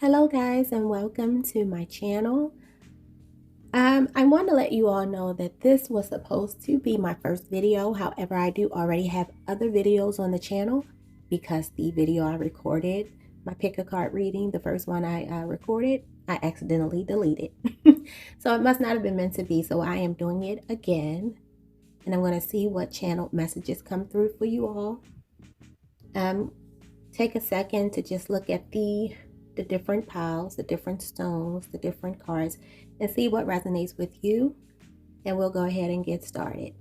Hello guys and welcome to my channel. I want to let you all know that this was supposed to be my first video. However, I do already have other videos on the channel because the video I recorded, my pick a card reading, the first one I recorded, I accidentally deleted. So it must not have been meant to be. So I am doing it again and I'm going to see what channel messages come through for you all. Take a second to just look at the different piles, the different stones, the different cards, and see what resonates with you. And we'll go ahead and get started.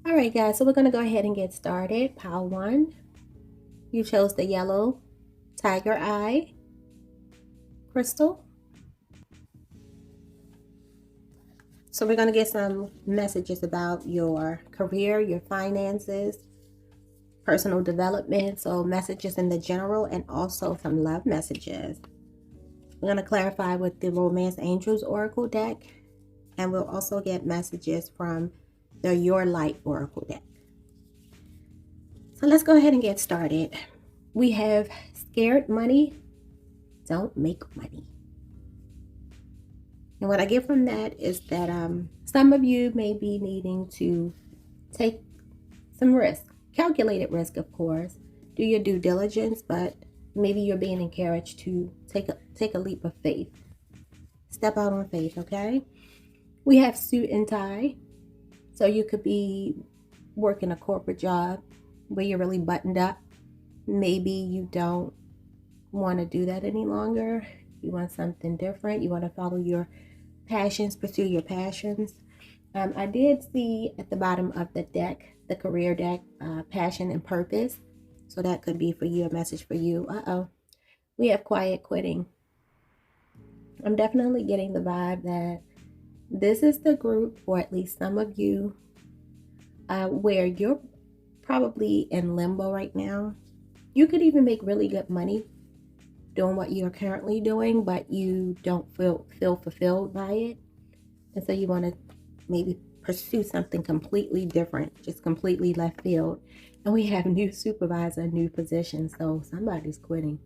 All right, guys, so we're going to go ahead and get started. Pile 1, you chose the yellow tiger eye crystal. So we're going to get some messages about your career, your finances, personal development, so messages in the general, and also some love messages. We're going to clarify with the Romance Angels Oracle deck, and we'll also get messages from the Your Light Oracle deck. So let's go ahead and get started. We have scared money, don't make money. And what I get from that is that some of you may be needing to take some risk. Calculated risk, of course. Do your due diligence, but maybe you're being encouraged to take a leap of faith. Step out on faith, okay? We have suit and tie. So you could be working a corporate job where you're really buttoned up. Maybe you don't want to do that any longer. You want something different. You want to follow your passions, pursue your passions. I did see at the bottom of the deck, the career deck, passion and purpose. So that could be for you, a message for you. We have quiet quitting. I'm definitely getting the vibe that this is the group, or at least some of you, where you're probably in limbo right now. You could even make really good money doing what you're currently doing, but you don't feel fulfilled by it. And so you want to maybe pursue something completely different, just completely left field. And we have new supervisor, new position, so somebody's quitting.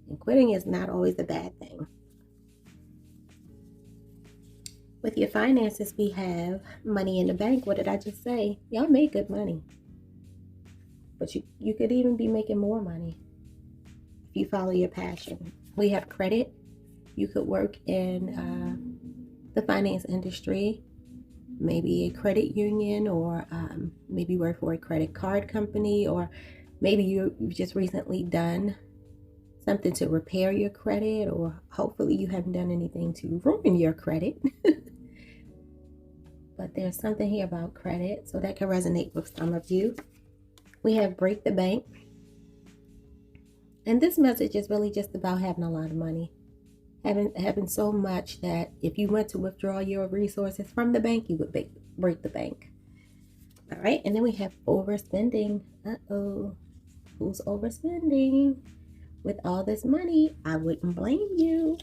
And quitting is not always a bad thing. With your finances, we have money in the bank. What did I just say? Y'all make good money. But you could even be making more money if you follow your passion. We have credit. You could work in the finance industry, maybe a credit union, or maybe work for a credit card company, or maybe you've just recently done something to repair your credit, or hopefully you haven't done anything to ruin your credit. But there's something here about credit, so that can resonate with some of you. We have break the bank. And this message is really just about having a lot of money. Having so much that if you went to withdraw your resources from the bank, you would break the bank. All right, and then we have overspending. Uh-oh, who's overspending? With all this money, I wouldn't blame you.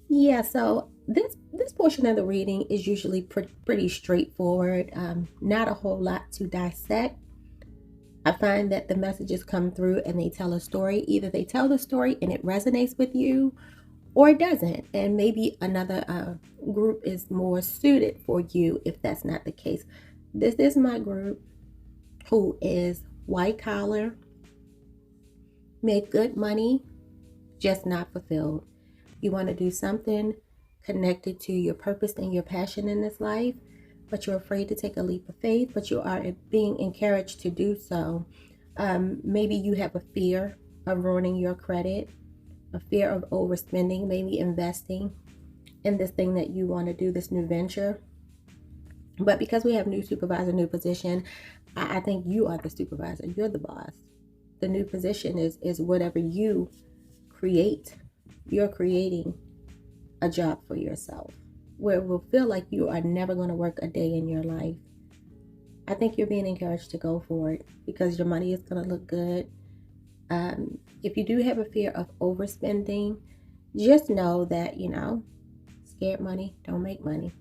Yeah, so this portion of the reading is usually pretty straightforward. Not a whole lot to dissect. I find that the messages come through and they tell a story. Either they tell the story and it resonates with you, or it doesn't. And maybe another group is more suited for you if that's not the case. This is my group, who is white collar, make good money, just not fulfilled. You want to do something connected to your purpose and your passion in this life, but you're afraid to take a leap of faith, but you are being encouraged to do so. Maybe you have a fear of ruining your credit, a fear of overspending, maybe investing in this thing that you want to do, this new venture. But because we have new supervisor, new position, I think you are the supervisor. You're the boss. The new position is whatever you create. You're creating a job for yourself where it will feel like you are never going to work a day in your life. I think you're being encouraged to go for it because your money is going to look good. If you do have a fear of overspending, just know that, scared money don't make money.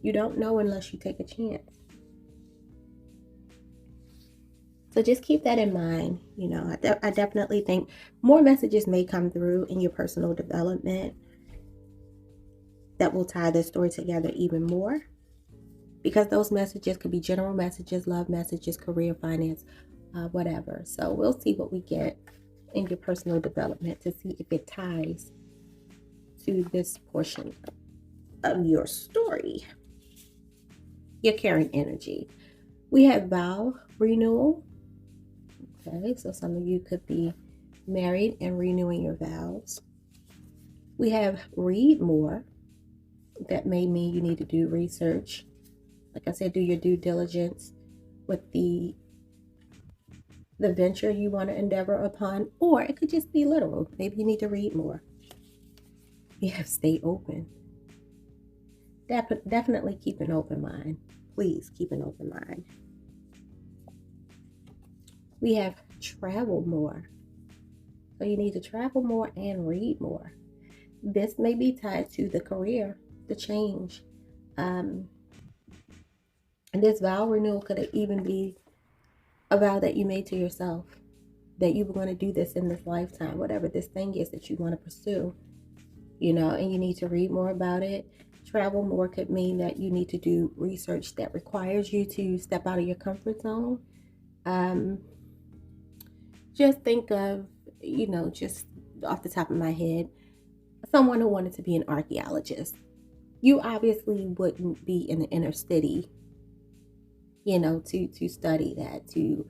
You don't know unless you take a chance. So just keep that in mind. You know, I definitely think more messages may come through in your personal development that will tie this story together even more, because those messages could be general messages, love messages, career, finance, whatever. So we'll see what we get in your personal development to see if it ties to this portion of your story. Your carrying energy. We have vow renewal. Okay, so some of you could be married and renewing your vows. We have read more. That may mean you need to do research. Like I said, do your due diligence with the venture you want to endeavor upon, or it could just be literal. Maybe you need to read more. We have stay open. Definitely keep an open mind. Please keep an open mind. We have travel more. So you need to travel more and read more. This may be tied to the career, the change. And this vow renewal could even be a vow that you made to yourself, that you were going to do this in this lifetime, whatever this thing is that you want to pursue, you know, and you need to read more about it. Travel more could mean that you need to do research that requires you to step out of your comfort zone. Just think of, you know, just off the top of my head, someone who wanted to be an archaeologist. You obviously wouldn't be in the inner city, you know, to study that, to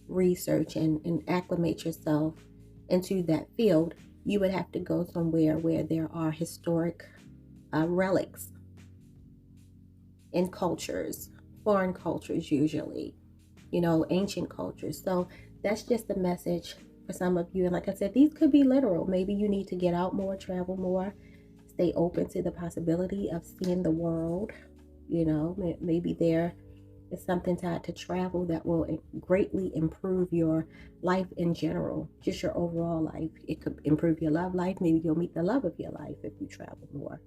research and acclimate yourself into that field. You would have to go somewhere where there are historic relics in cultures, foreign cultures usually, you know, ancient cultures. So that's just a message for some of you. And like I said, these could be literal. Maybe you need to get out more, travel more, stay open to the possibility of seeing the world. You know, maybe there is something tied to travel that will greatly improve your life in general, just your overall life. It could improve your love life. Maybe you'll meet the love of your life if you travel more.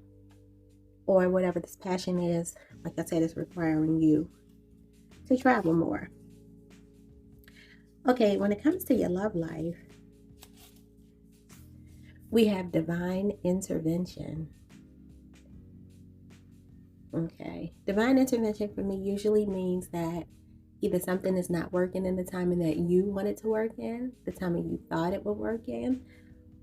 Or whatever this passion is, like I said, is requiring you to travel more. Okay, when it comes to your love life, we have divine intervention. Okay, divine intervention for me usually means that either something is not working in the timing that you want it to work in, the timing you thought it would work in,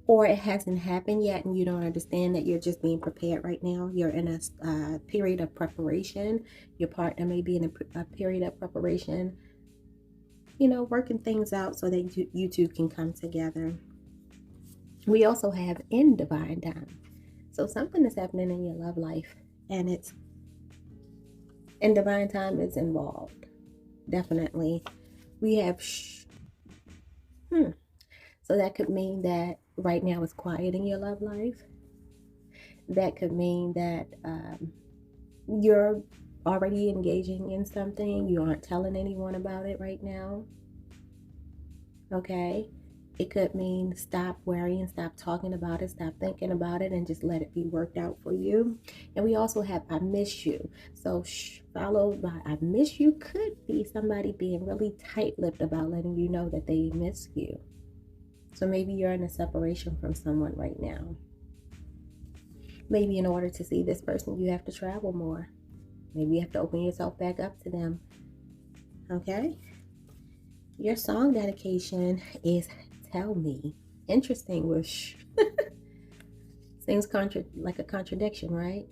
or it hasn't happened yet and you don't understand that you're just being prepared right now. You're in a period of preparation. Your partner may be in a period of preparation, you know, working things out so that you two can come together. We also have in divine time. So something is happening in your love life and it's in divine time is involved. Definitely. We have so that could mean that right now it's quiet in your love life. That could mean that you're already engaging in something. You aren't telling anyone about it right now. Okay. It could mean stop worrying, stop talking about it, stop thinking about it, and just let it be worked out for you. And we also have I miss you. So followed by I miss you could be somebody being really tight-lipped about letting you know that they miss you. So maybe you're in a separation from someone right now. Maybe in order to see this person, you have to travel more. Maybe you have to open yourself back up to them. Okay? Your song dedication is Tell Me. Interesting, which seems like a contradiction, right?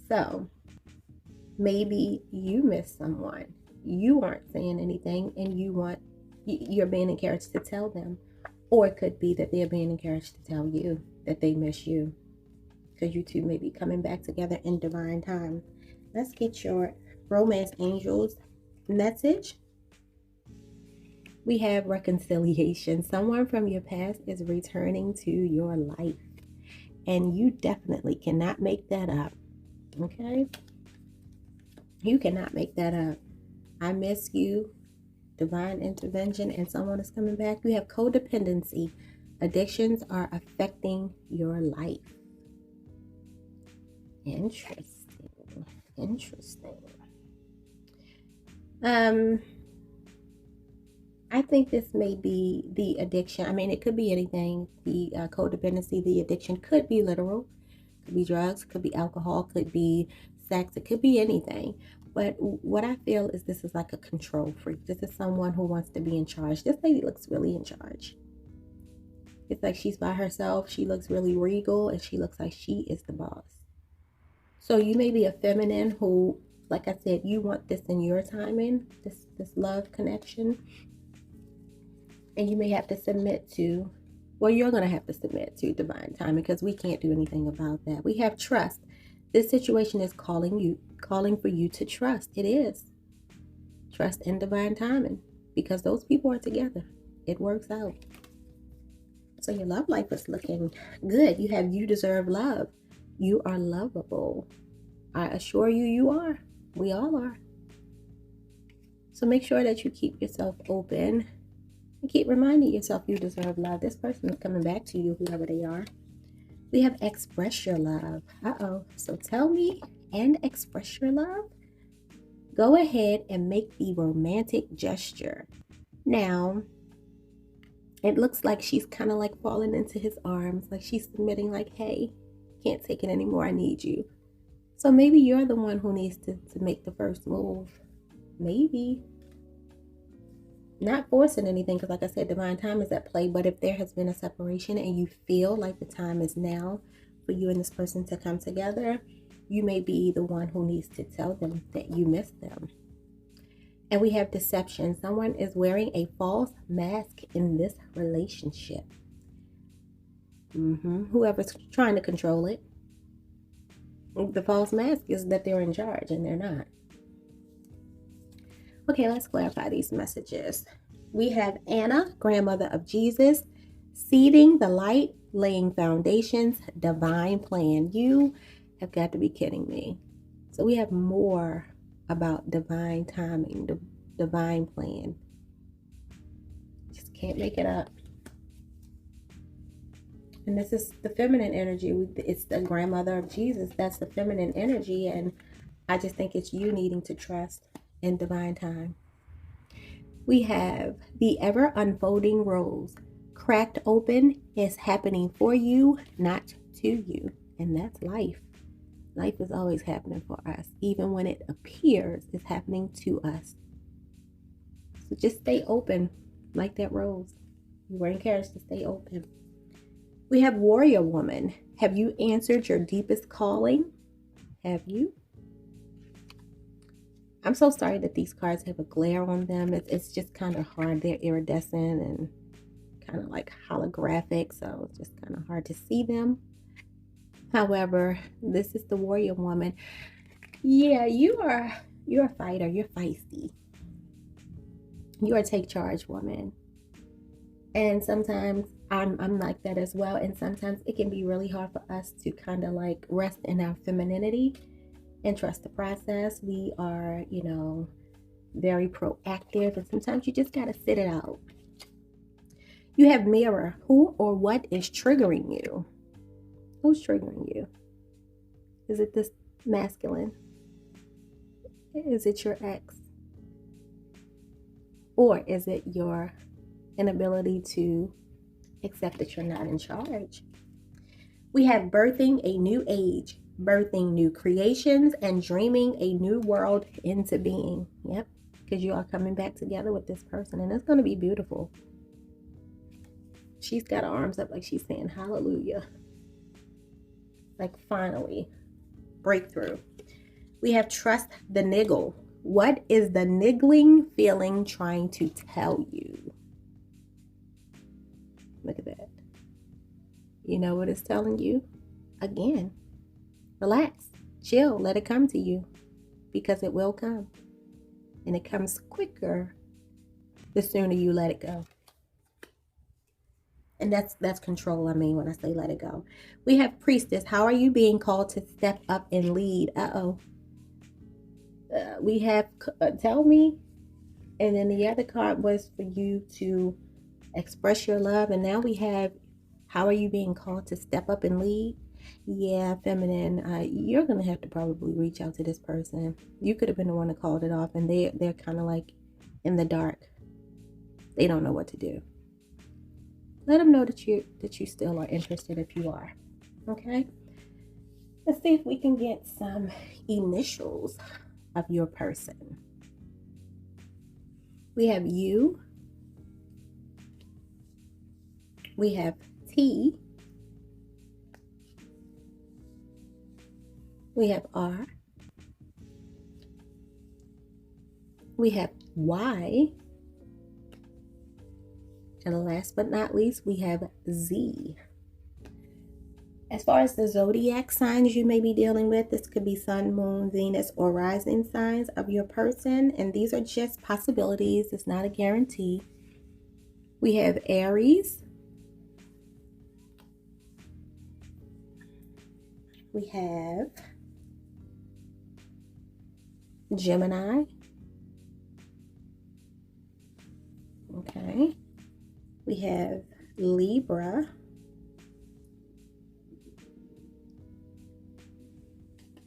So maybe you miss someone. You aren't saying anything and you're being encouraged to tell them. Or it could be that they're being encouraged to tell you that they miss you, because you two may be coming back together in divine time. Let's get your romance angels message. We have reconciliation. Someone from your past is returning to your life, and you definitely cannot make that up. Okay? You cannot make that up. I miss you, divine intervention, and someone is coming back. You have codependency. Addictions are affecting your life. Interesting. I think this may be the addiction. I mean, it could be anything. The codependency, the addiction could be literal, could be drugs, could be alcohol, could be sex, it could be anything. But what I feel is this is like a control freak. This is someone who wants to be in charge. This lady looks really in charge. It's like she's by herself. She looks really regal and she looks like she is the boss. So you may be a feminine who, like I said, you want this in your timing, this love connection. And you may have to submit to, well, you're going to have to submit to divine timing because we can't do anything about that. We have trust. This situation is calling for you to trust. It is. Trust in divine timing because those people are together. It works out. So your love life is looking good. You have you deserve love. You are lovable. I assure you, you are. We all are. So make sure that you keep yourself open and keep reminding yourself you deserve love. This person is coming back to you, whoever they are. We have express your love. So tell me and express your love. Go ahead and make the romantic gesture. Now, it looks like she's kind of like falling into his arms, like she's submitting like, hey, can't take it anymore. I need you. So maybe you're the one who needs to make the first move. Maybe. Not forcing anything, because like I said, divine time is at play. But if there has been a separation and you feel like the time is now for you and this person to come together, you may be the one who needs to tell them that you miss them. And we have deception. Someone is wearing a false mask in this relationship. Whoever's trying to control it. The false mask is that they're in charge and they're not. Okay, let's clarify these messages. We have Anna, grandmother of Jesus, seeding the light, laying foundations, divine plan. You have got to be kidding me. So we have more about divine timing, divine plan. Just can't make it up. And this is the feminine energy. It's the grandmother of Jesus. That's the feminine energy. And I just think it's you needing to trust in divine time. We have the ever unfolding rose. Cracked open is happening for you, not to you. And that's life. Life is always happening for us. Even when it appears it's happening to us. So just stay open like that rose. You were encouraged to stay open. We have warrior woman. Have you answered your deepest calling? Have you? I'm so sorry that these cards have a glare on them. It's just kind of hard. They're iridescent and kind of like holographic, so it's just kind of hard to see them. However, this is the warrior woman. Yeah, you're a fighter. You're feisty. You're a take charge woman. And sometimes I'm like that as well. And sometimes it can be really hard for us to kind of like rest in our femininity and trust the process. We are, very proactive. And sometimes you just got to sit it out. You have mirror. Who or what is triggering you? Who's triggering you? Is it this masculine? Is it your ex? Or is it your inability to accept that you're not in charge? We have birthing a new age, birthing new creations, and dreaming a new world into being. Yep, because you are coming back together with this person, and it's going to be beautiful. She's got her arms up like she's saying hallelujah. Like finally, breakthrough. We have trust the niggle. What is the niggling feeling trying to tell you? Look at that. You know what it's telling you? Again, relax, chill, let it come to you because it will come. And it comes quicker the sooner you let it go. And that's control, when I say let it go. We have priestess. How are you being called to step up and lead? We have tell me. And then the other card was for you to express your love. And now we have, how are you being called to step up and lead? Yeah, feminine. You're going to have to probably reach out to this person. You could have been the one that called it off. And they're kind of like in the dark. They don't know what to do. Let them know that you still are interested if you are. Okay? Let's see if we can get some initials of your person. We have U. We have T. We have R. We have Y. And last but not least, we have Z. As far as the zodiac signs you may be dealing with, this could be sun, moon, Venus, or rising signs of your person. And these are just possibilities. It's not a guarantee. We have Aries. We have Gemini. Okay. We have Libra.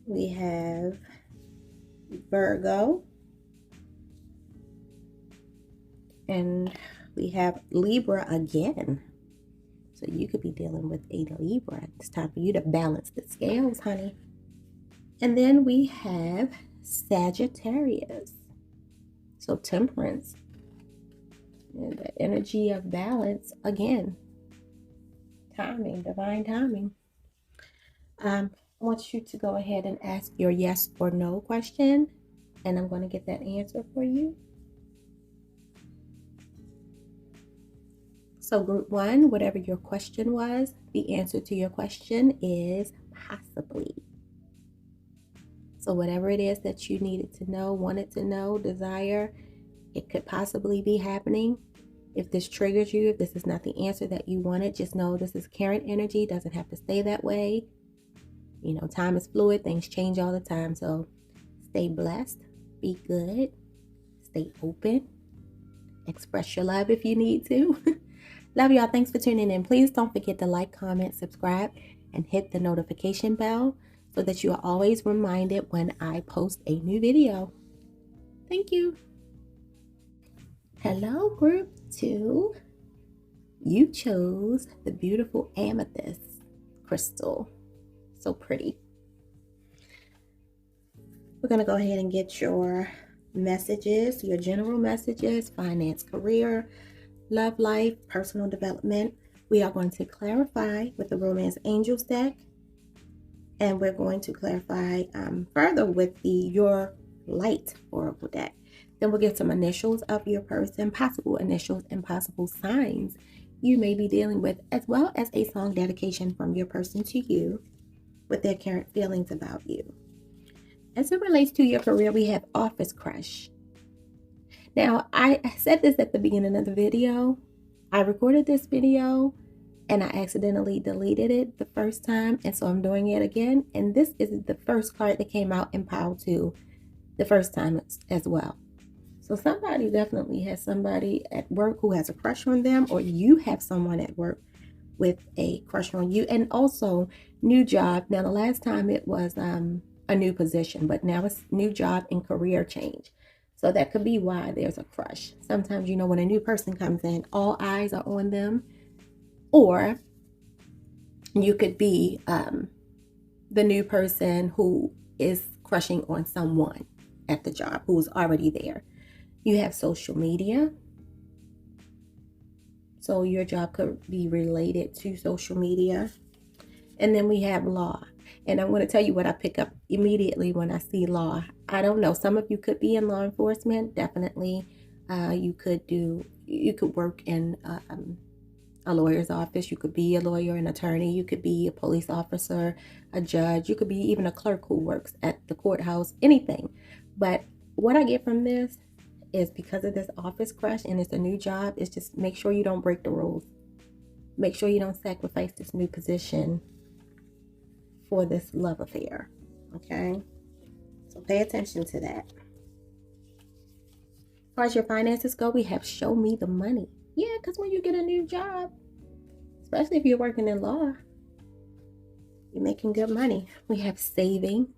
We have Virgo. And we have Libra again. So you could be dealing with a Libra. It's time for you to balance the scales, honey. And then we have Sagittarius. So Temperance. And the energy of balance again. Timing, divine timing. I want you to go ahead and ask your yes or no question. And I'm going to get that answer for you. So group 1, whatever your question was, the answer to your question is possibly. So whatever it is that you needed to know, wanted to know, desire, it could possibly be happening. If this triggers you, if this is not the answer that you wanted, just know this is current energy. Doesn't have to stay that way. You know, time is fluid. Things change all the time. So stay blessed. Be good. Stay open. Express your love if you need to. Love y'all. Thanks for tuning in. Please don't forget to like, comment, subscribe, and hit the notification bell so that you are always reminded when I post a new video. Thank you. Hello, group 2. You chose the beautiful amethyst crystal. So pretty. We're going to go ahead and get your messages, your general messages, finance, career, love life, personal development. We are going to clarify with the Romance Angels deck. And we're going to clarify further with the Your Light Oracle deck. Then we'll get some initials of your person, possible initials and possible signs you may be dealing with, as well as a song dedication from your person to you with their current feelings about you. As it relates to your career, we have office crush. Now, I said this at the beginning of the video. I recorded this video and I accidentally deleted it the first time. And so I'm doing it again. And this is the first card that came out in pile 2 the first time as well. So somebody definitely has somebody at work who has a crush on them, or you have someone at work with a crush on you. And also new job. Now, the last time it was a new position, but now it's new job and career change. So that could be why there's a crush. Sometimes, you know, when a new person comes in, all eyes are on them. Or you could be the new person who is crushing on someone at the job who's already there. You have social media. So your job could be related to social media. And then we have law. And I'm going to tell you what I pick up immediately when I see law. I don't know. Some of you could be in law enforcement. Definitely. You could work in a lawyer's office. You could be a lawyer, an attorney. You could be a police officer, a judge. You could be even a clerk who works at the courthouse, anything. But what I get from this is, because of this office crush and it's a new job, is just make sure you don't break the rules. Make sure you don't sacrifice this new position for this love affair. Okay? So pay attention to that. As far as your finances go, we have show me the money. Yeah, because when you get a new job, especially if you're working in law, you're making good money. We have savings.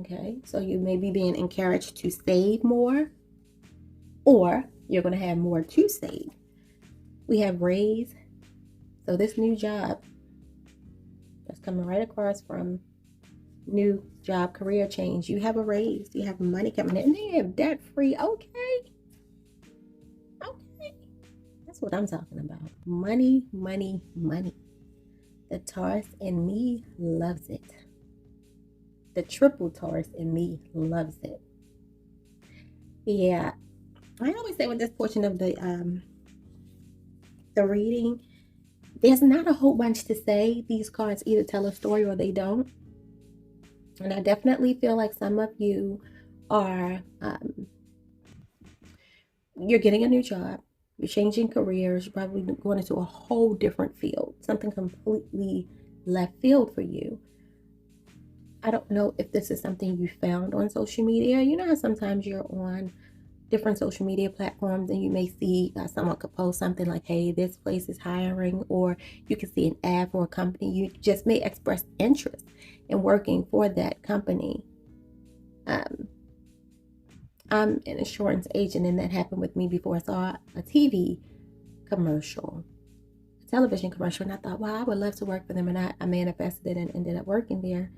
Okay, so you may be being encouraged to save more, or you're going to have more to save. We have raise. So this new job that's coming right across from new job, career change, you have a raise, you have money coming in, and then you have debt free. Okay. That's what I'm talking about. Money, money, money. The Taurus in me loves it. The triple Taurus in me loves it. Yeah. I always say with this portion of the reading, there's not a whole bunch to say. These cards either tell a story or they don't. And I definitely feel like some of you are, you're getting a new job, you're changing careers, you're probably going into a whole different field, something completely left field for you. I don't know if this is something you found on social media. You know how sometimes you're on different social media platforms and you may see someone could post something like, hey, this place is hiring, or you can see an ad for a company. You just may express interest in working for that company. I'm an insurance agent, and that happened with me before. I saw a TV commercial, a television commercial, and I thought, wow, I would love to work for them, and I manifested it and ended up working there.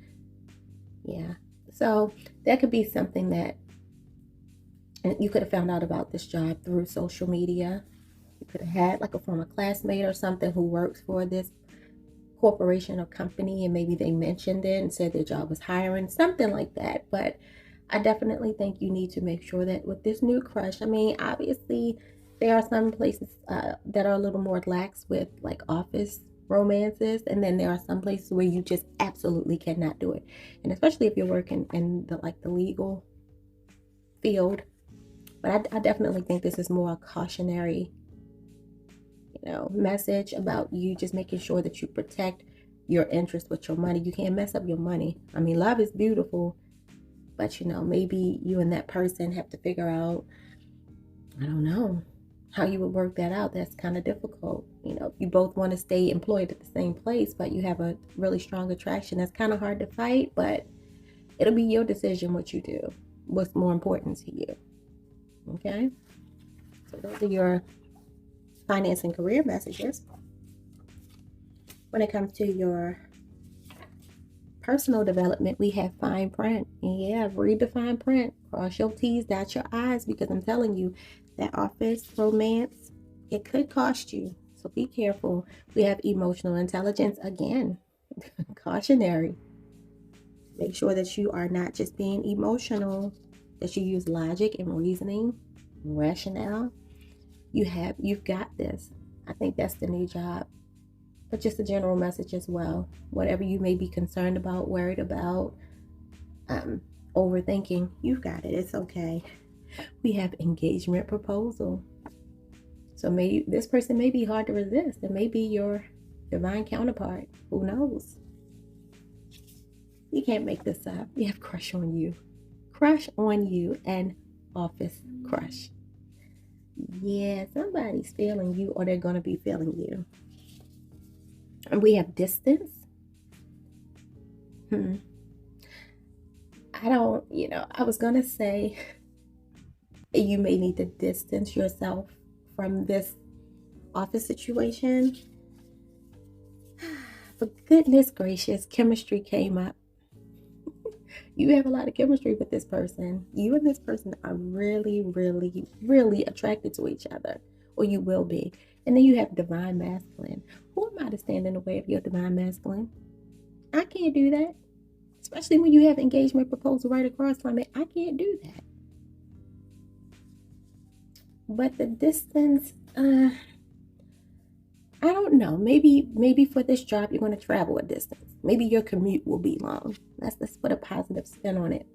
Yeah, so that could be something that, and you could have found out about this job through social media. You could have had like a former classmate or something who works for this corporation or company, and maybe they mentioned it and said their job was hiring, something like that. But I definitely think you need to make sure that with this new crush, I mean, obviously there are some places that are a little more lax with like office romances, and then there are some places where you just absolutely cannot do it. And especially if you're working in the legal field. But I definitely think this is more a cautionary, message about you just making sure that you protect your interest with your money. You can't mess up your money. I mean, love is beautiful, but maybe you and that person have to figure out, I don't know, how you would work that out. That's kind of difficult. If you both want to stay employed at the same place, but you have a really strong attraction, that's kind of hard to fight, but it'll be your decision what you do, what's more important to you. Okay? So those are your finance and career messages. When it comes to your personal development, we have fine print. Yeah, read the fine print. Cross your T's, dot your I's, because I'm telling you, that office romance, it could cost you. So be careful. We have emotional intelligence again. Cautionary. Make sure that you are not just being emotional, that you use logic and reasoning, rationale. You've got this. I think that's the new job. But just a general message as well. Whatever you may be concerned about, worried about, overthinking, you've got it. It's okay. We have engagement proposal. So maybe this person may be hard to resist. It may be your divine counterpart. Who knows? You can't make this up. We have crush on you. Crush on you and office crush. Yeah, somebody's feeling you, or they're going to be feeling you. And we have distance. I was going to say you may need to distance yourself from this office situation. But goodness gracious, chemistry came up. You have a lot of chemistry with this person. You and this person are really, really, really attracted to each other, or you will be. And then you have divine masculine. Who am I to stand in the way of your divine masculine? I can't do that. Especially when you have engagement proposal right across from it. I can't do that. But the distance, I don't know. Maybe for this job, you're going to travel a distance. Maybe your commute will be long. Let's put a positive spin on it.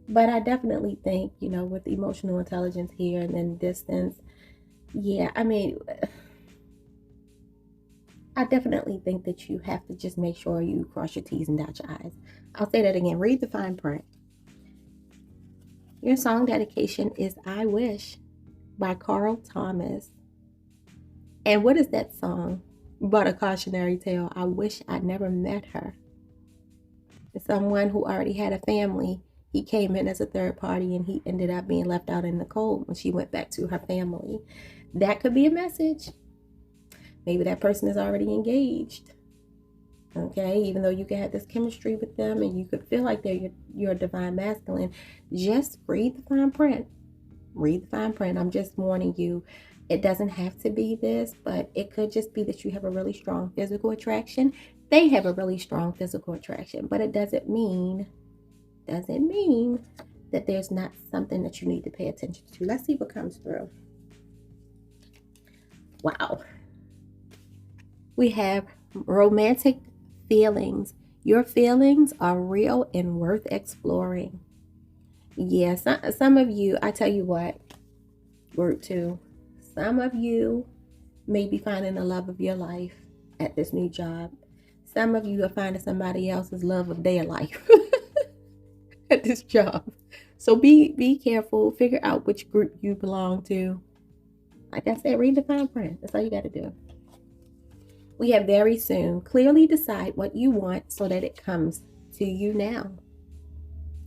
But I definitely think, with emotional intelligence here and then distance, yeah, I mean, I definitely think that you have to just make sure you cross your T's and dot your I's. I'll say that again. Read the fine print. Your song dedication is I Wish by Carl Thomas. And what is that song but a cautionary tale? I wish I'd never met her. Someone who already had a family, he came in as a third party and he ended up being left out in the cold when she went back to her family. That could be a message. Maybe that person is already engaged. Okay, even though you can have this chemistry with them and you could feel like they're your divine masculine, just read the fine print. Read the fine print. I'm just warning you. It doesn't have to be this, but it could just be that you have a really strong physical attraction. They have a really strong physical attraction, but it doesn't mean that there's not something that you need to pay attention to. Let's see what comes through. Wow. We have romantic feelings. Your feelings are real and worth exploring. Yes, some of you, I tell you what, group 2, some of you may be finding the love of your life at this new job. Some of you are finding somebody else's love of their life at this job. So be careful. Figure out which group you belong to. Like I said, read the fine print. That's all you got to do. We have very soon. Clearly decide what you want so that it comes to you now.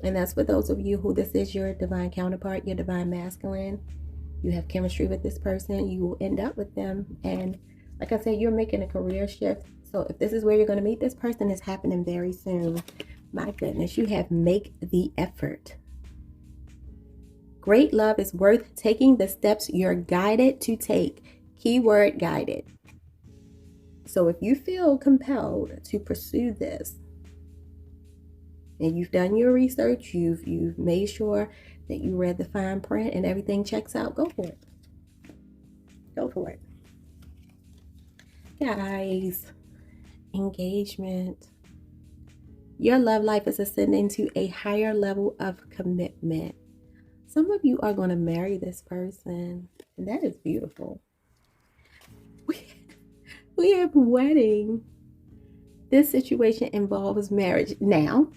And that's for those of you who this is your divine counterpart, your divine masculine. You have chemistry with this person. You will end up with them. And like I said, you're making a career shift. So if this is where you're going to meet this person, it's happening very soon. My goodness, you have make the effort. Great love is worth taking the steps you're guided to take. Keyword guided. So if you feel compelled to pursue this, and you've done your research, you've made sure that you read the fine print and everything checks out, go for it. Go for it. Guys, engagement. Your love life is ascending to a higher level of commitment. Some of you are going to marry this person, and that is beautiful. We have wedding. This situation involves marriage. Now,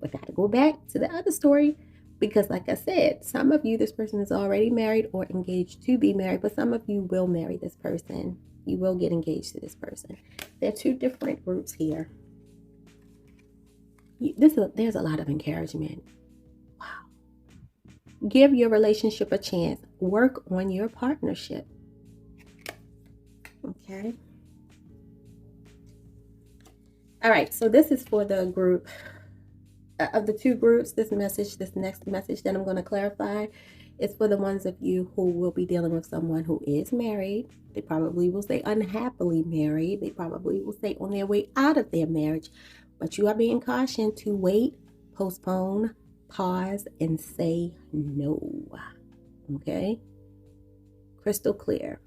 we got to go back to the other story because, like I said, some of you, this person is already married or engaged to be married, but some of you will marry this person. You will get engaged to this person. There are two different groups here. There's a lot of encouragement. Wow. Give your relationship a chance. Work on your partnership. Okay. All right. So this is for the group of the two groups. This next message that I'm going to clarify is for the ones of you who will be dealing with someone who is married. They probably will stay unhappily married. They probably will stay on their way out of their marriage. But you are being cautioned to wait, postpone, pause, and say no. Okay? Crystal clear.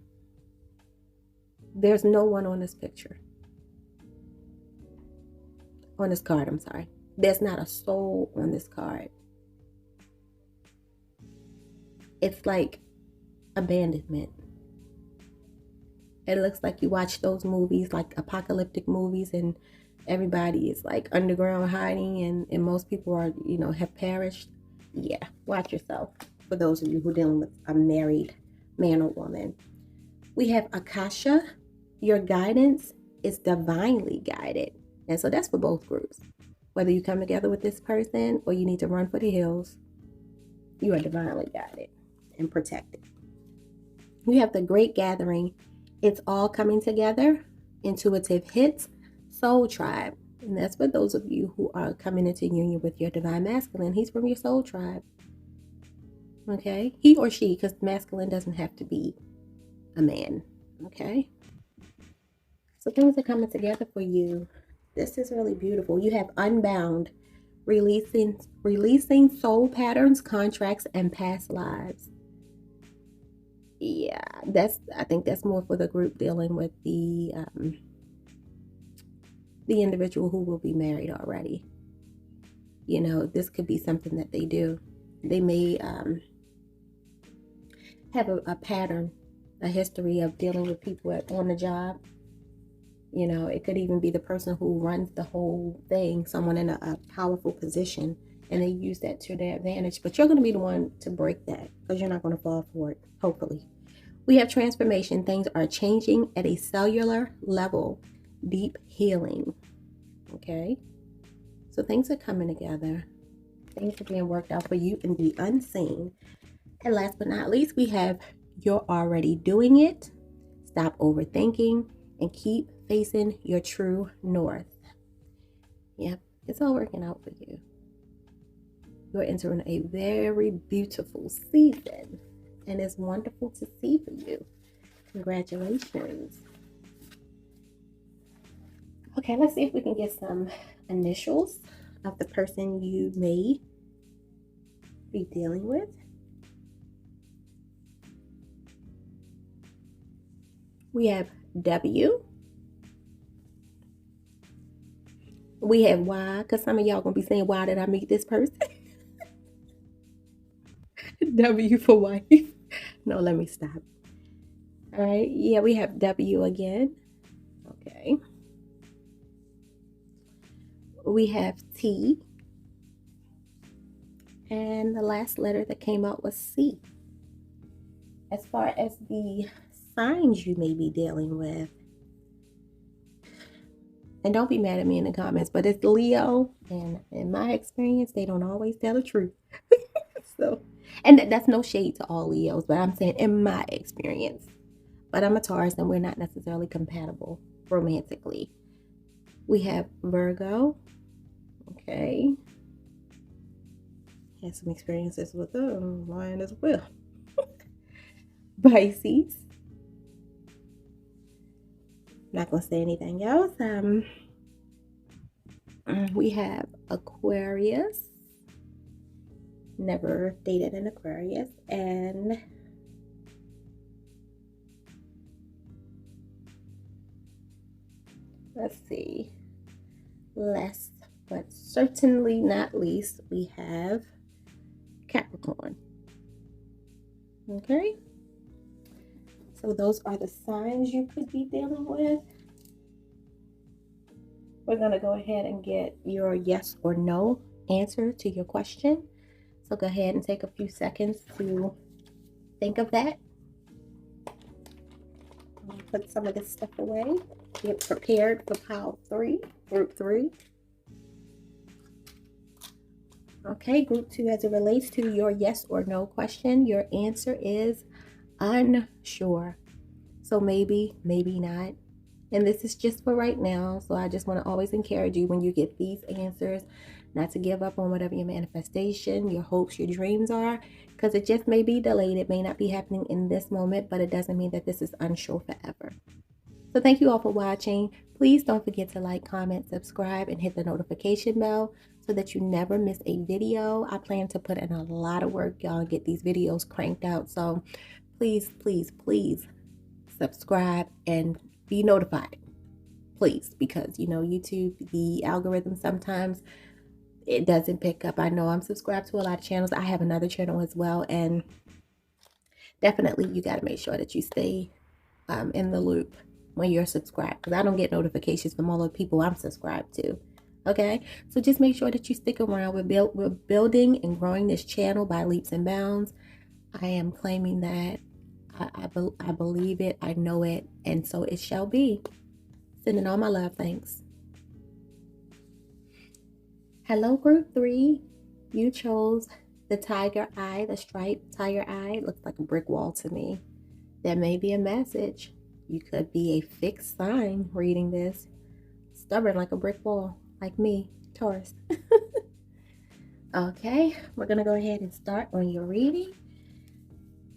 There's no one on this picture. On this card, I'm sorry. There's not a soul on this card. It's like abandonment. It looks like you watch those movies, like apocalyptic movies, and everybody is like underground hiding, and most people are, have perished. Yeah, watch yourself. For those of you who are dealing with a married man or woman. We have Akasha. Your guidance is divinely guided. And so that's for both groups. Whether you come together with this person or you need to run for the hills, you are divinely guided and protected. You have the Great Gathering. It's all coming together. Intuitive hits. Soul tribe. And that's for those of you who are coming into union with your divine masculine. He's from your soul tribe. Okay? He or she, because masculine doesn't have to be a man. Okay? So things are coming together for you. This is really beautiful. You have Unbound, releasing soul patterns, contracts, and past lives. Yeah, I think that's more for the group dealing with the individual who will be married already. This could be something that they do. They may have a pattern, a history of dealing with people on the job. It could even be the person who runs the whole thing, someone in a powerful position, and they use that to their advantage. But you're going to be the one to break that because you're not going to fall for it, hopefully. We have transformation. Things are changing at a cellular level. Deep healing. Okay? So things are coming together. things are being worked out for you in the unseen. And last but not least, we have you're already doing it. Stop overthinking and keep facing your true north. Yep, it's all working out for you. You're entering a very beautiful season, and it's wonderful to see for you. Congratulations. Okay, let's see if we can get some initials of the person you may be dealing with. We have W. We have Y, because some of y'all going to be saying, why did I meet this person? W for wife. No, let me stop. All right, yeah, we have W again. Okay. We have T. And the last letter that came out was C. As far as the signs you may be dealing with, and don't be mad at me in the comments, but it's Leo, and in my experience, they don't always tell the truth. So, and that's no shade to all Leos, but I'm saying in my experience. But I'm a Taurus, and we're not necessarily compatible romantically. We have Virgo. Okay. Had some experiences with Lion as well. Pisces. Not gonna say anything else. We have Aquarius. Never dated an Aquarius. And let's see. Last but certainly not least, we have Capricorn. Okay. So those are the signs you could be dealing with. We're going to go ahead and get your yes or no answer to your question. So go ahead and take a few seconds to think of that. Put some of this stuff away. Get prepared for pile 3, group 3. Okay, group 2, as it relates to your yes or no question, your answer is unsure. So maybe, maybe not. And this is just for right now. So I just want to always encourage you when you get these answers, not to give up on whatever your manifestation, your hopes, your dreams are, because it just may be delayed. It may not be happening in this moment, but it doesn't mean that this is unsure forever. So thank you all for watching. Please don't forget to like, comment, subscribe, and hit the notification bell so that you never miss a video. I plan to put in a lot of work, y'all, and get these videos cranked out. So please, please, please subscribe and be notified, please, because you know YouTube, the algorithm, sometimes it doesn't pick up. I know I'm subscribed to a lot of channels. I have another channel as well, and definitely you got to make sure that you stay in the loop when you're subscribed, because I don't get notifications from all the people I'm subscribed to. Okay, so just make sure that you stick around. We're building and growing this channel by leaps and bounds. I am claiming that. I believe it, I know it, and so it shall be. Sending all my love, thanks. Hello, group 3. You chose the tiger eye, the striped tiger eye. It looks like a brick wall to me. There may be a message. You could be a fixed sign reading this. Stubborn like a brick wall, like me, Taurus. Okay, we're going to go ahead and start on your reading.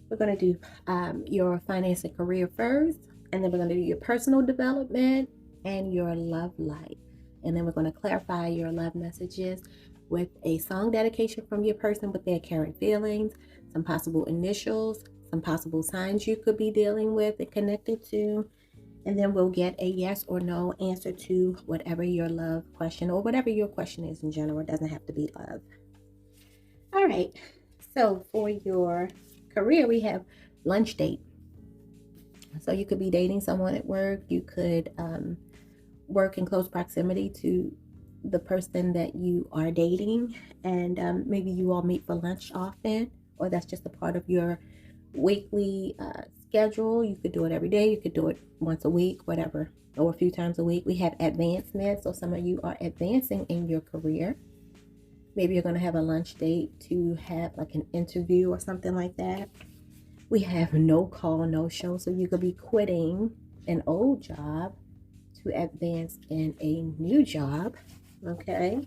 We're going to do your finance and career first, and then we're going to do your personal development and your love life. And then we're going to clarify your love messages with a song dedication from your person with their current feelings, some possible initials, some possible signs you could be dealing with and connected to. And then we'll get a yes or no answer to whatever your love question or whatever your question is in general. It doesn't have to be love. All right. So for your career, we have lunch date. So you could be dating someone at work. You could work in close proximity to the person that you are dating, and maybe you all meet for lunch often, or that's just a part of your weekly schedule. You could do it every day. You could do it once a week, whatever, or a few times a week. We have advancement. So some of you are advancing in your career. Maybe you're going to have a lunch date to have like an interview or something like that. We have no call, no show. So you could be quitting an old job to advance in a new job. Okay.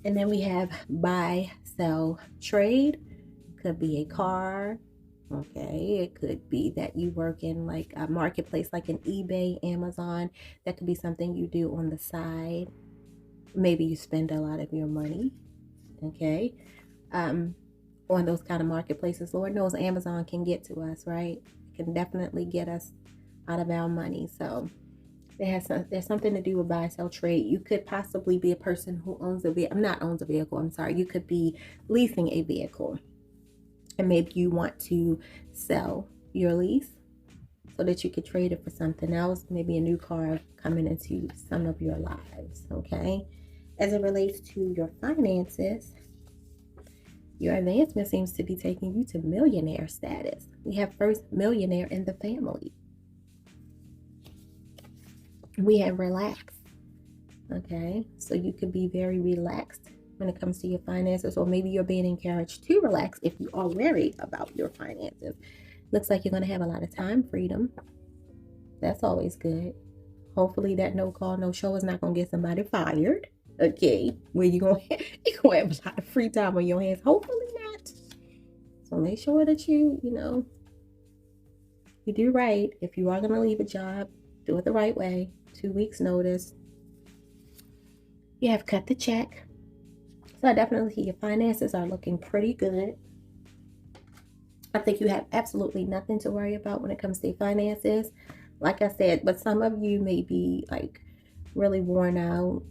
And then we have buy, sell, trade. Could be a car. Okay. It could be that you work in like a marketplace like an eBay, Amazon. That could be something you do on the side. Maybe you spend a lot of your money. Okay. On those kind of marketplaces. Lord knows Amazon can get to us, right? It can definitely get us out of our money. So there's something to do with buy, sell, trade. You could possibly be a person who owns a vehicle. Not owns a vehicle, I'm sorry. You could be leasing a vehicle. And maybe you want to sell your lease so that you could trade it for something else. Maybe a new car coming into some of your lives, okay? As it relates to your finances, your advancement seems to be taking you to millionaire status. We have first millionaire in the family. We have relaxed. Okay, so you could be very relaxed when it comes to your finances, or maybe you're being encouraged to relax if you are worried about your finances. Looks like you're going to have a lot of time freedom. That's always good. Hopefully that no call, no show is not going to get somebody fired. Okay, where you're going to have a lot of free time on your hands. Hopefully not. So make sure that you do right. If you are going to leave a job, do it the right way. 2 weeks notice. You have cut the check. So I definitely see your finances are looking pretty good. I think you have absolutely nothing to worry about when it comes to your finances. Like I said, but some of you may be like really worn out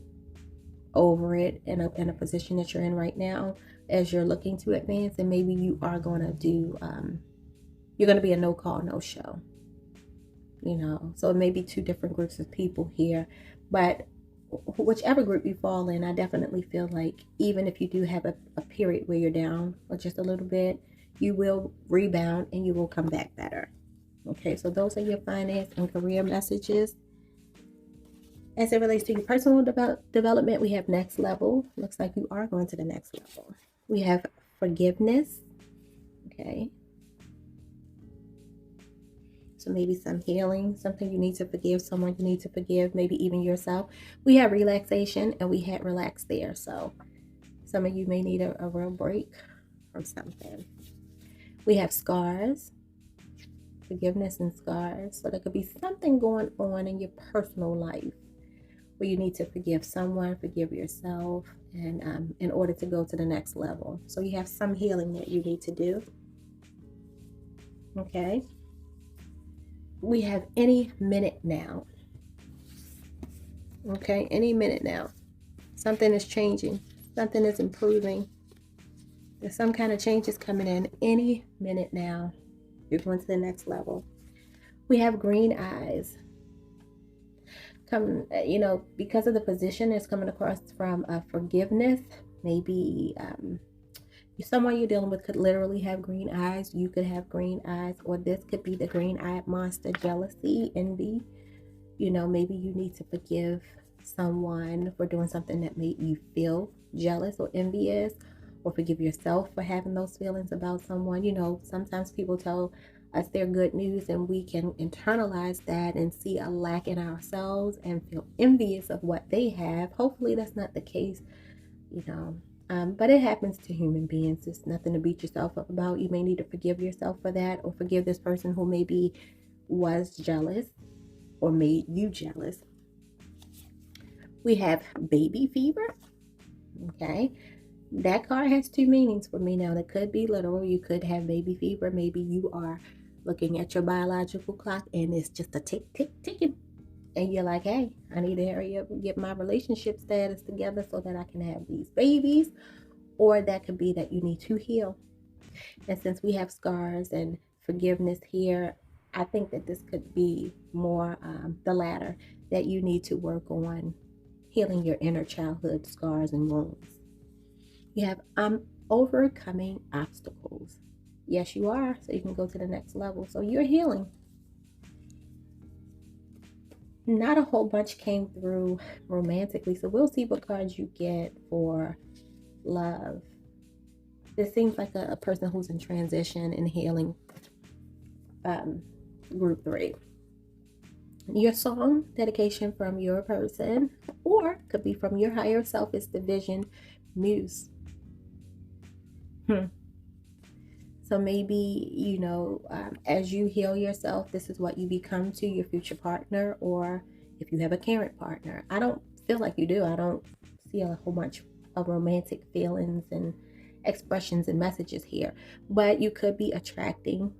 over it in a position that you're in right now as you're looking to advance, and maybe you are going to do you're going to be a no call, no show, so it may be two different groups of people here, but whichever group you fall in, I definitely feel like even if you do have a period where you're down or just a little bit, you will rebound and you will come back better. Okay, so those are your finance and career messages. As it relates to your personal development, we have next level. Looks like you are going to the next level. We have forgiveness. Okay. So maybe some healing, something you need to forgive, someone you need to forgive, maybe even yourself. We have relaxation, and we had relax there. So some of you may need a real break from something. We have scars, forgiveness and scars. So there could be something going on in your personal life where you need to forgive someone, forgive yourself, and in order to go to the next level. So you have some healing that you need to do. Okay. We have any minute now. Okay, any minute now. Something is changing. Something is improving. There's some kind of changes coming in any minute now. You're going to the next level. We have green eyes. Because of the position it's coming across from forgiveness, maybe someone you're dealing with could literally have green eyes. You could have green eyes, or this could be the green-eyed monster, jealousy, envy. Maybe you need to forgive someone for doing something that made you feel jealous or envious, or forgive yourself for having those feelings about someone. Sometimes people tell us their good news and we can internalize that and see a lack in ourselves and feel envious of what they have. Hopefully that's not the case, but it happens to human beings. It's nothing to beat yourself up about. You may need to forgive yourself for that, or forgive this person who maybe was jealous or made you jealous. We have baby fever. Okay. That card has two meanings for me now. That could be literal. You could have baby fever. Maybe you are looking at your biological clock and it's just a tick, tick, ticking. And you're like, hey, I need to hurry up and get my relationship status together so that I can have these babies. Or that could be that you need to heal. And since we have scars and forgiveness here, I think that this could be more the latter, that you need to work on healing your inner childhood scars and wounds. You have overcoming obstacles. Yes, you are. So you can go to the next level. So you're healing. Not a whole bunch came through romantically. So we'll see what cards you get for love. This seems like a person who's in transition and healing. Group 3. Your song dedication from your person, or could be from your higher self, is Division Muse. So maybe, as you heal yourself, this is what you become to your future partner, or if you have a current partner. I don't feel like you do. I don't see a whole bunch of romantic feelings and expressions and messages here. But you could be attracting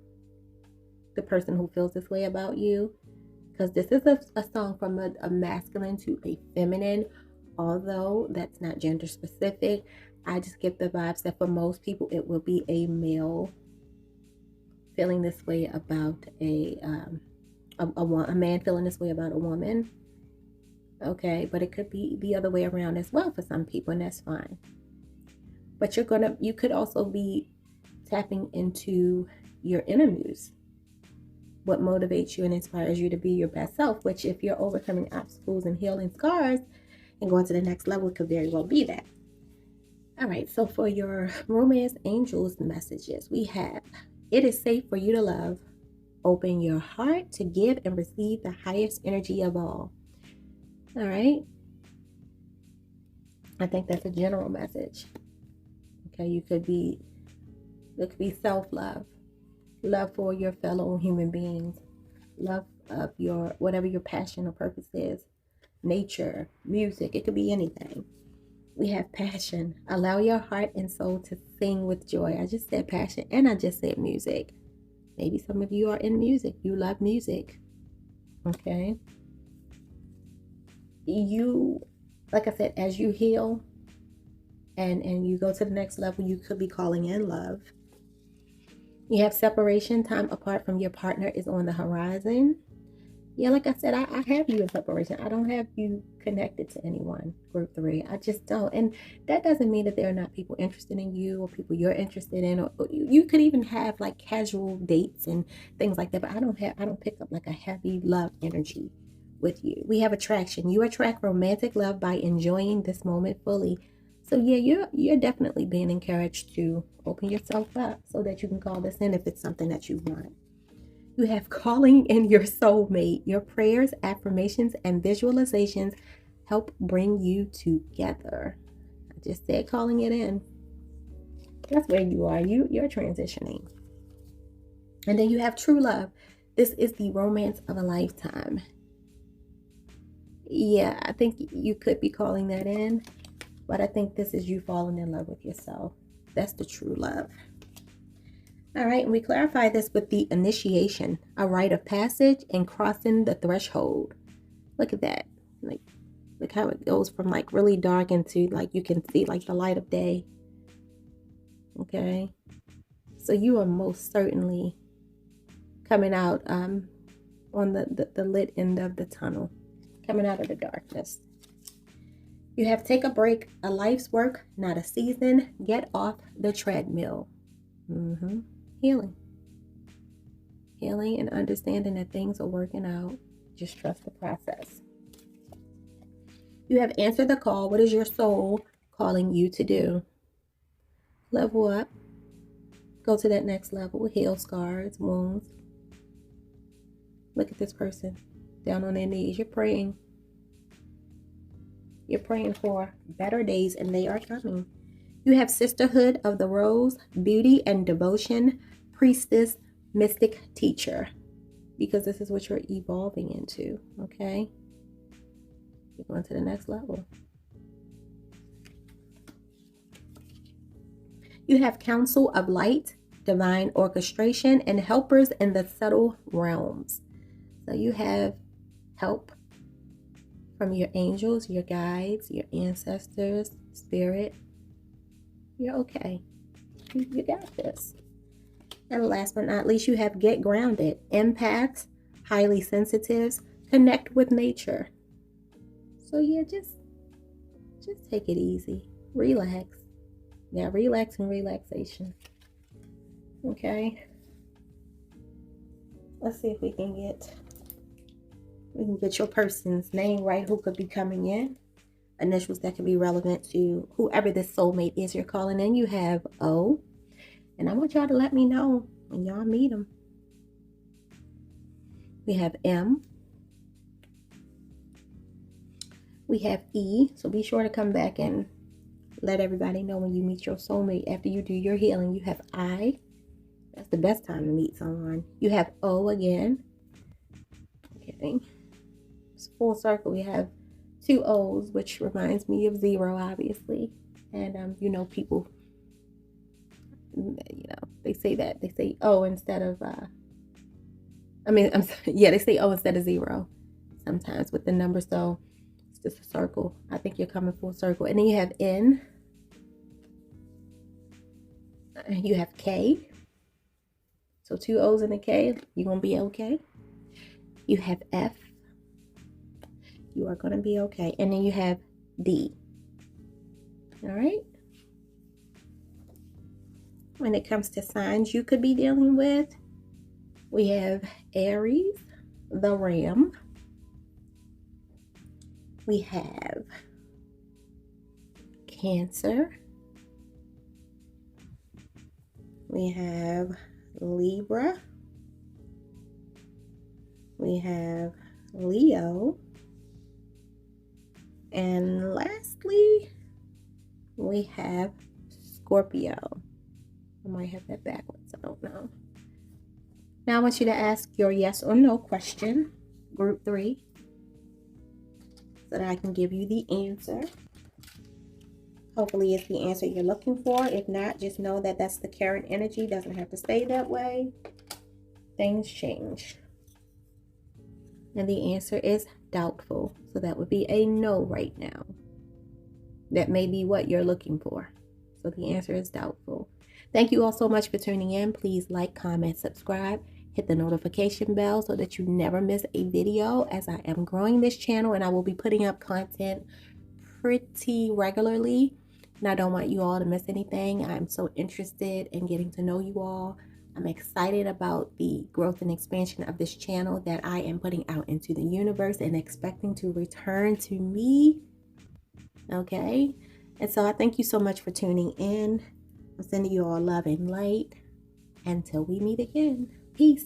the person who feels this way about you, because this is a song from a masculine to a feminine, although that's not gender specific. I just get the vibes that for most people it will be a male feeling this way about a man feeling this way about a woman. Okay, but it could be the other way around as well for some people, and that's fine. But you could also be tapping into your inner muse, what motivates you and inspires you to be your best self, which, if you're overcoming obstacles and healing scars and going to the next level, it could very well be that. All right, so for your romance angels messages, we have, it is safe for you to love. Open your heart to give and receive the highest energy of all. All right. I think that's a general message. Okay, it could be self-love, love for your fellow human beings, love of your, whatever your passion or purpose is, nature, music, it could be anything. We have passion. Allow your heart and soul to sing with joy. I just said passion and I just said music. Maybe some of you are in music. You love music. Okay. You, like I said, as you heal and you go to the next level, you could be calling in love. You have separation. Time apart from your partner is on the horizon. Yeah, like I said, I have you in separation. I don't have you connected to anyone, group 3. I just don't. And that doesn't mean that there are not people interested in you or people you're interested in. Or you could even have like casual dates and things like that. But I don't pick up like a heavy love energy with you. We have attraction. You attract romantic love by enjoying this moment fully. So yeah, you're definitely being encouraged to open yourself up so that you can call this in if it's something that you want. You have calling in your soulmate. Your prayers, affirmations, and visualizations help bring you together. I just said calling it in. That's where you are. You're transitioning. And then you have true love. This is the romance of a lifetime. Yeah, I think you could be calling that in, but I think this is you falling in love with yourself. That's the true love. All right, and we clarify this with the initiation, a rite of passage and crossing the threshold. Look at that. Like, look how it goes from like really dark into like you can see like the light of day. Okay. So you are most certainly coming out on the lit end of the tunnel, coming out of the darkness. You have take a break, a life's work, not a season. Get off the treadmill. Healing and understanding that things are working out. Just trust the process. You have answered the call. What is your soul calling you to do? Level up. Go to that next level. Heal scars, wounds. Look at this person down on their knees. You're praying. You're praying for better days, and they are coming. You have sisterhood of the rose, beauty and devotion, priestess, mystic, teacher, because this is what you're evolving into. Okay, you're going to the next level. You have counsel of light, divine orchestration, and helpers in the subtle realms. So you have help from your angels, your guides, your ancestors, spirit. You're okay. You got this. And last but not least, you have get grounded. Empaths, highly sensitives, connect with nature. So yeah, just take it easy. Relax. Yeah, relax and relaxation. Okay. Let's see if we can get your person's name right who could be coming in. initials that can be relevant to whoever this soulmate is you're calling in. You have O, and I want y'all to let me know when y'all meet them. We have M. We have E, so be sure to come back and let everybody know when you meet your soulmate after you do your healing. You have I. That's the best time to meet someone. You have O again. Okay. It's full circle. We have 2 O's, which reminds me of 0, obviously. And, people, they say that. They say O instead of, they say O instead of 0 sometimes with the number. So it's just a circle. I think you're coming full circle. And then you have N. You have K. So 2 O's and a K. You're going to be okay. You have F. You are going to be okay. And then you have D. All right. When it comes to signs you could be dealing with, we have Aries, the Ram. We have Cancer. We have Libra. We have Leo. And lastly, we have Scorpio. I might have that backwards, I don't know. Now I want you to ask your yes or no question, group 3, so that I can give you the answer. Hopefully it's the answer you're looking for. If not, just know that that's the current energy. Doesn't have to stay that way. Things change. And the answer is doubtful. So that would be a no right now. That may be what you're looking for. So the answer is doubtful. Thank you all so much for tuning in. Please like, comment, subscribe. Hit the notification bell so that you never miss a video, as I am growing this channel and I will be putting up content pretty regularly. And I don't want you all to miss anything. I'm so interested in getting to know you all. I'm excited about the growth and expansion of this channel that I am putting out into the universe and expecting to return to me. Okay? And so I thank you so much for tuning in. I'm sending you all love and light. Until we meet again. Peace.